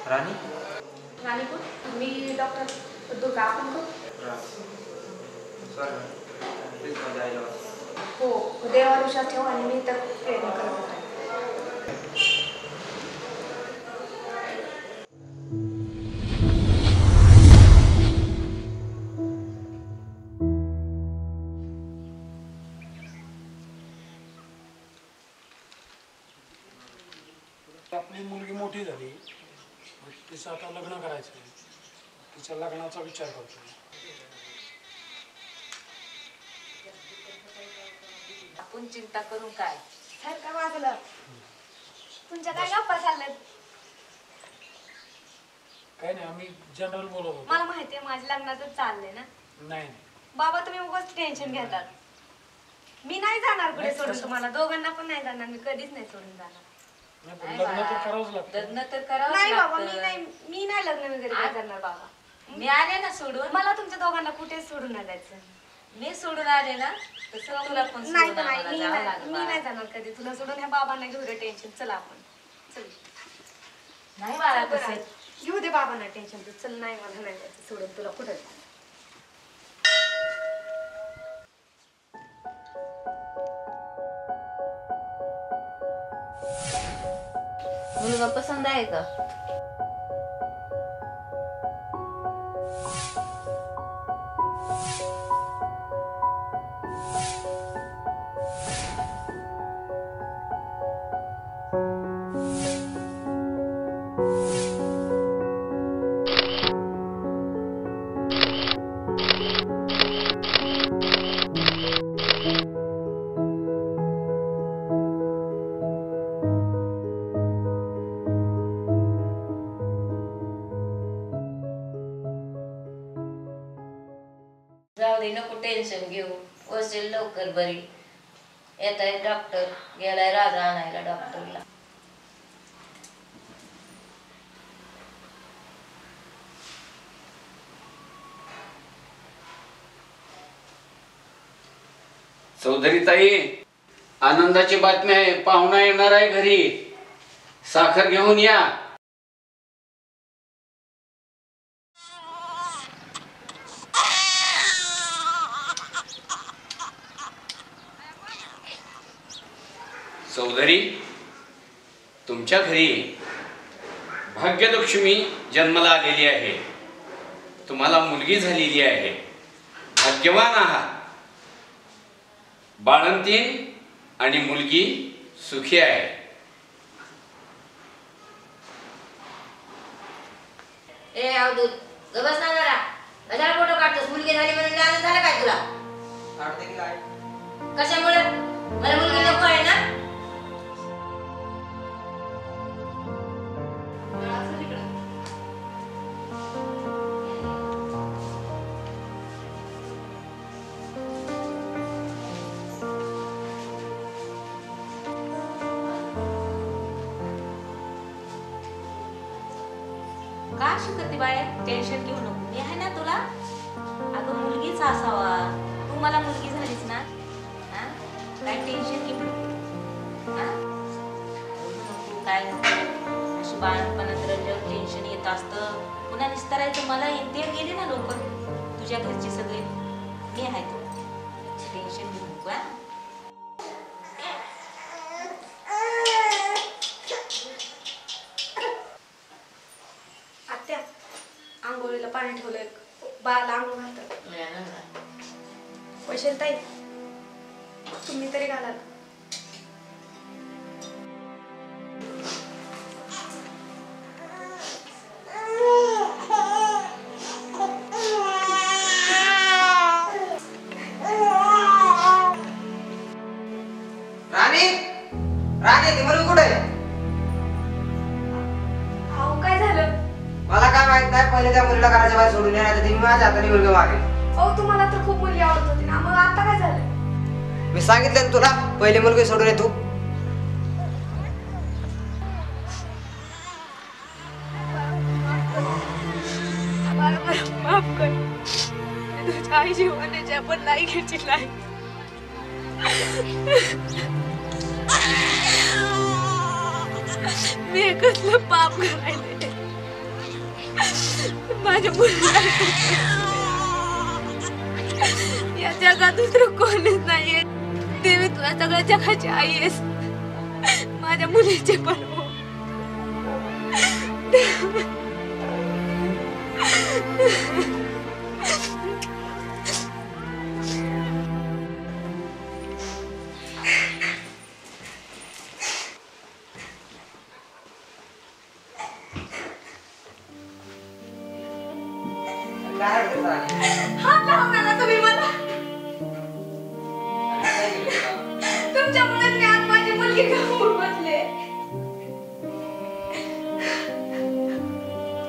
राणी राणीपूर मी doctor Durga आपण को sorry please माझ्या आईला हो देवावर विश्वास ठेव आणि मी तर प्रयत्न करत राहीन. आपली मुलगी मोठी झाली, तिचं आता लग्न करायचं, तिच्या लग्नाचा विचार करतो. आपण चिंता करून काय सारखं वाजलं तुमच्या काय गप्पा चालल्यात? काय नाही, आम्ही जनरल बोलत होतो. मला माहिती आहे माझ्या लग्नाचं चाललंय ना. नाही बाबा तुम्ही उगाच टेन्शन घेतात. मी नाही जाणार कुठे सोडून, तुम्हाला दोघांना पण नाही जाणार, मी कधीच नाही सोडून जाणार. लग्न तर करावंच लागतं. लग्न तर करावं नाही बाबा, मी नाही लग्न वगैरे काय करणार बाबा. मी आले ना सोडून, मला तुमच्या दोघांना कुठेच सोडून नाही जायचं. मी सोडून आले ना तसं तुला पण नाही सोडून आम्हाला जावं लागलं. मी नाही जाणार कधी तुला सोडून. ह्या बाबांना घेऊ दे टेन्शन. चल आपण चल. नाही बाळा कसं घेऊ दे बाबांना टेन्शन. तू चल. नाही मला नाही जायचं सोडून तुला कुठे. मुलगा पसंत आहे का? जाऊ दे, नको टेन्शन घेऊ. वसेल लवकर बरी. येत आहे डॉक्टर, गेलाय राजा आणायला डॉक्टरला. चौधरी ताई, आनंदाची बातमी आहे. पाहुणा येणार आहे घरी. साखर घेऊन या. चौधरी, तुमच्या घरी भाग्यलक्ष्मी जन्माला आलेली आहे. तुम्हाला मुलगी झालेली आहे. भाग्यवान आहात. बाळंतीण आणि मुलगी सुखी आहे. ए अवधूत, गबस ना जरा. कशाला फोटो काढतोस? मुलगी झाली म्हणून आनंद झाला काय तुला? काढते की काय? कशामुळे? मला मुलगी नको आहे ना. का शिकते बाय? टेन्शन घेऊ नको. मी आहे ना तुला. अगं मुलगीच असावा. तू मला मुलगी झालीस ना. हा? काय टेन्शन घेऊ नको. हा? तू काय अशी बाळपणात रंजक टेन्शन येत असतं. पुन्हा निस्तरायचं मला ते गेले ना लोक. तुझ्या घरची सगळी. मी आहे तू. टेन्शन घेऊ नको. हा? आंघोळीला पाणी ठेवलंय. बाळाला आंघोळ घालतात. वैशाली ताई, तुम्ही तरी घालाल. राणी राणी ती मुलगी कुठे आहे? अहो काय झालं? मला काय माहित नाही. पहिले त्या मुलीला घराच्या बाहेर सोडून येण्याचं ती माझ्या हाताने मुलगी मागेल. अहो तुम्हाला तर खूप मुलगी आवडत होती ना, मग आता काय झालं? मी सांगितलं ना तुला, पहिली मुलगी सोडून ये तू. माफ कर. तुझ्या आई जीवनाच्या पण नाही घ्यायची नाही. मी कसलं पाप करायले. माझ्या मुलीला या जगात दुसरं कोणीच नाहीये. देवी तुला सगळ्या जगाची आई आहेस. माझ्या मुलीचे पण हो. काय हरकत नाही. हात लावला ना तुम्ही मला. काय केलं तुला? तुमच्यामुळे मी आज माझी मुलगी गमावून बसले.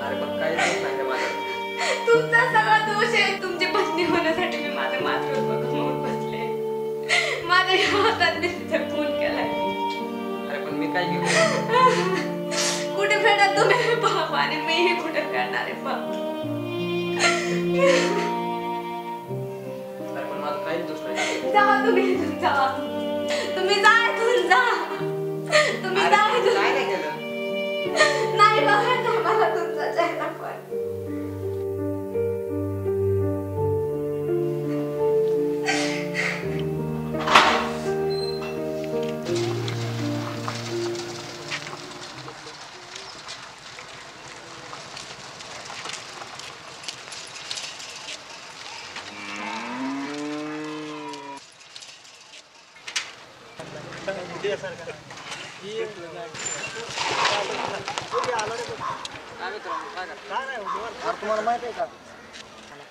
अरे पण काही दोष नाही रे माझा. तुमचा सगळा दोष आहे. तुमची पत्नी होण्यासाठी मी माझं मातृत्व गमावून बसले. माझ्या ह्या हातात मी तिथे खून केलाय. अरे पण मी काय केलं? कुठे फेडत तुम्ही बाप आणि मीही कुठे फेडणार आहे बाप. अरे पण माझं काहीच दोष नाही. जा तुम्ही इथून जा. तुम्ही जा इथून जा. तुम्ही अरे जा पण इथून. काय नाही केलं? नाही बघायचं मला तुमचा चेहरा पण. तुम्हाला माहित आहे का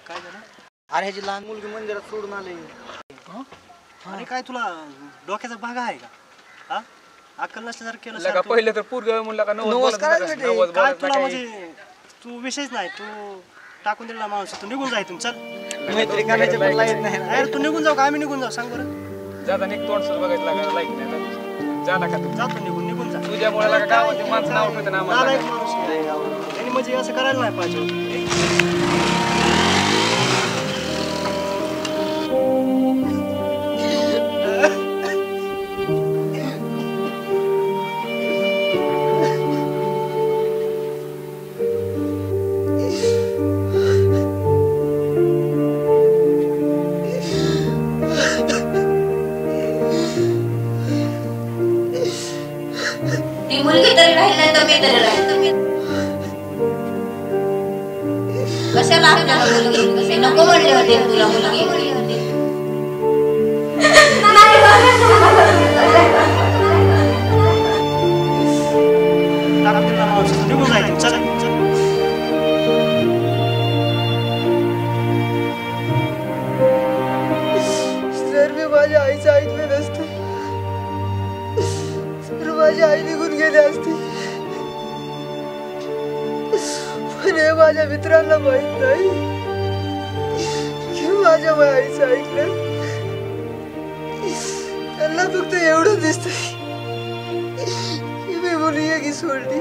काय झालं? अरे ह्याची लहान मुलगी मंदिरात सोडून आले. अरे काय तुला डोक्याचा भाग आहे का? हा अक्कल नसल्यासारखं केलं लगा सारखं. पहिले तर पूर्ग म्हणलं का नवस नमस्कार बोलत बेटे. नका, नवस काय बोलत तुला नका. म्हणजे तू विषयच नाही. तू टाकून दिलेला माणूस तू निघून जा इथून. चल मैत्री करायचे पण लाईत नाही. अरे तू निघून जाऊ का आम्ही निघून जाऊ सांग बरं. जाता निक तोंड सुद्धा बघायचं लागा लाईक नाही आता. जा नका तू जातो निघून जा. तुझ्यामुळे लागा गावाचे माणसं नाव ठेवतं ना आम्हाला नालायक लागा. माणूस आहे. त्यांनी म्हणजे असं करायला नाही पाहिजे. ती मुलगी तरी राहील नाही तर मी तरी राहील. कशाला आपल्याला मुलगी नको म्हणले होते तुला मुलगी. टाकून दिलेला माणूस तू निघून जा इथून. चल चल. जर मी माझ्या आईचं ऐकलं नसतं तर माझी आई निघून गेली असती. पण हे माझ्या मित्रांना माहित नाही की माझ्या आईचं ऐकलं. त्यांना फक्त एवढं दिसतंय की मी मुलगी की सोडली.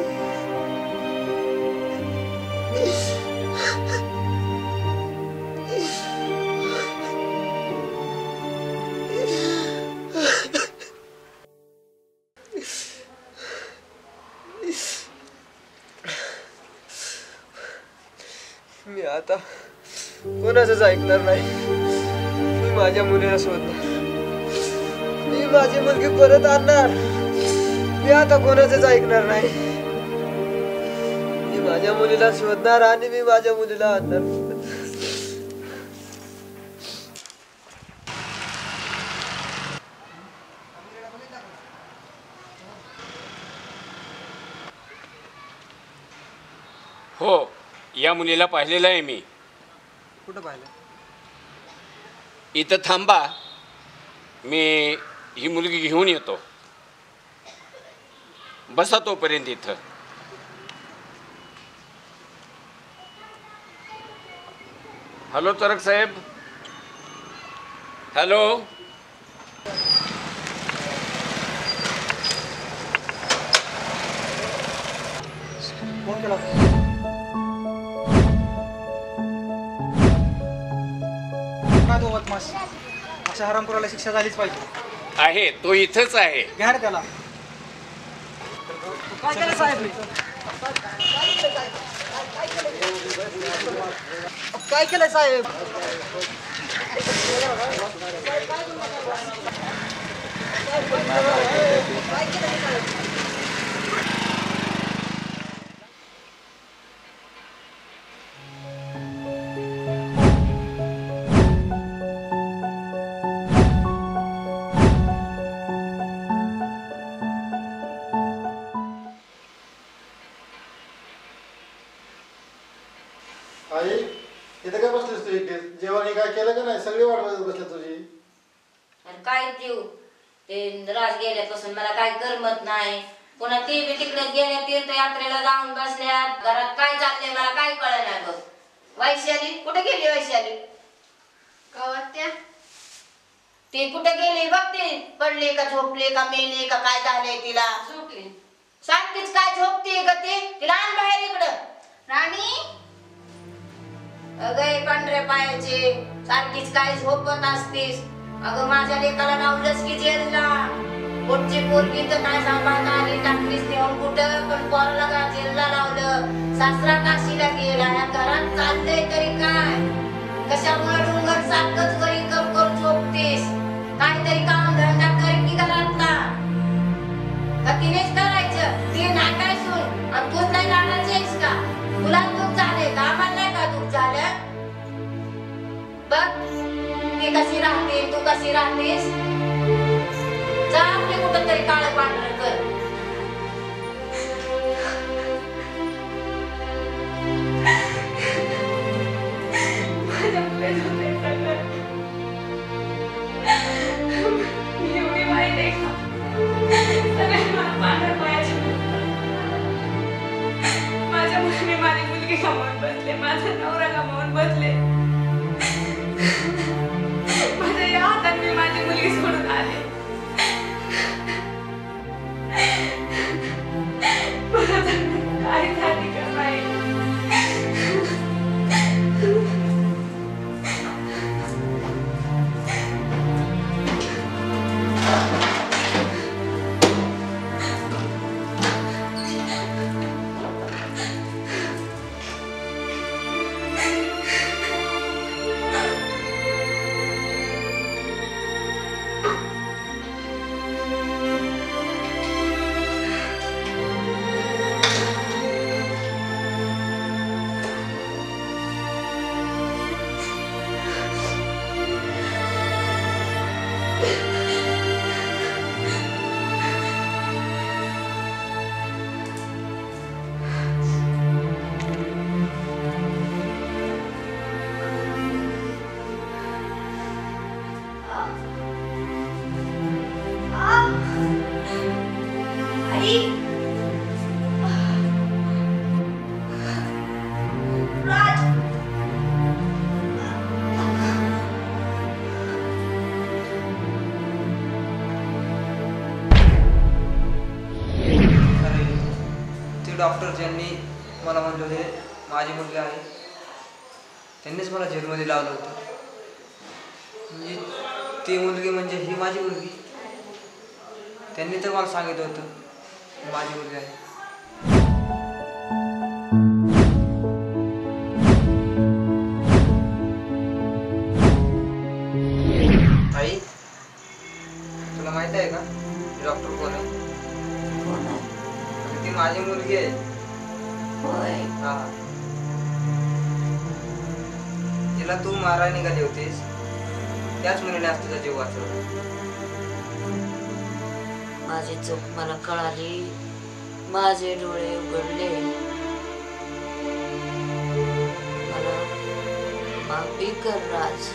मी आता कोणाचंच ऐकणार नाही. मी माझ्या मुलीला शोधणार. मी माझी मुलगी परत आणणार. मी आता कोणाचंच ऐकणार नाही. मी माझ्या मुलीला शोधणार आणि मी माझ्या मुलीला आणणार. हो, या मुलीला पाहिलेलं आहे मी. कुठं पाहिलं? इथं थांबा, मी ही मुलगी घेऊन येतो. बसा तोपर्यंत इथं. हॅलो तरक साहेब. हॅलो. फोन केला. काय तो बदमाश? अशा हरामखोराला शिक्षा झालीच पाहिजे. आहे तो इथंच आहे. घ्या रे त्याला. काय केलं साहेब? काय केलंय साहेब? आई इथं काय बसलीस तू एकटीच? जेवण काय केलं का नाही? सगळी वाट बघत बसल्या तुझी. आणि काय देऊ ते राज गेल्यापासून मला काय करमत नाही. पुन्हा ते बी तिकडे गेल्या तीर्थयात्रेला जाऊन बसल्यात. घरात काय चाललंय मला काय कळणार बघ. वैशाली कुठे गेली? वैशाली गावात त्या ती कुठे गेली बघ. ती पडली का झोपली का मेली का काय झालंय तिला? झोपली. सारखीच काय झोपते का ती? तिला आण बाहेर इकडं. राणी अगं पांढऱ्या पायाची सारखीच काय झोपत असतीस. अगं माझ्या लेकाला लावलंस की जेलला. पोटची पोरगी तर काय सांभाळता आली टाकलीस नेऊन कुठं. पण पोराला का जेलला लावलं. सासरा काशीला गेला. या घरात चाललंय तरी काय? कशामुळे डोंगर सारखंच वरी कर झोपतीस? काहीतरी काम धंदा कर की घरातला. का तिनेच करायचं? ती नाही काय सून आणि तूच नाही लाडायची आहेस का? तुला दुःख झाले का? आम्हाला नाही का दुःख झालं? बघ ती कशी राहते तू कशी राहतेस. जा आपले कुठं तरी काळं पांढरं कर. माझ्या मुले झोपले सगळं. मी एवढी वाईट आहे का? सगळे मला पांढऱ्या पायाचे माझ्या मुलीने माझी मुलगी गमावून बसले. माझा नवरा गमावून बसले. माझ्या या हातात मी माझी मुलगी सोडून आले. मला काय झाली का बाई? डॉक्टर ज्यांनी मला म्हणले होते माझी मुलगी आहे त्यांनीच मला जेलमध्ये लावलं होतं. म्हणजे ती मुलगी म्हणजे ही माझी मुलगी. त्यांनी तर मला सांगितलं होतं माझी मुलगी आहे. आई तुला माहित आहे का डॉक्टर कोण आहे? ती माझी मुलगी आहे. हा तिला तू मारायला निघाली होतीस त्याच मुलीने आज तुझा जीव वाचवला. माझी चूक मला कळाली. माझे डोळे उघडले. मला माफी कर राज.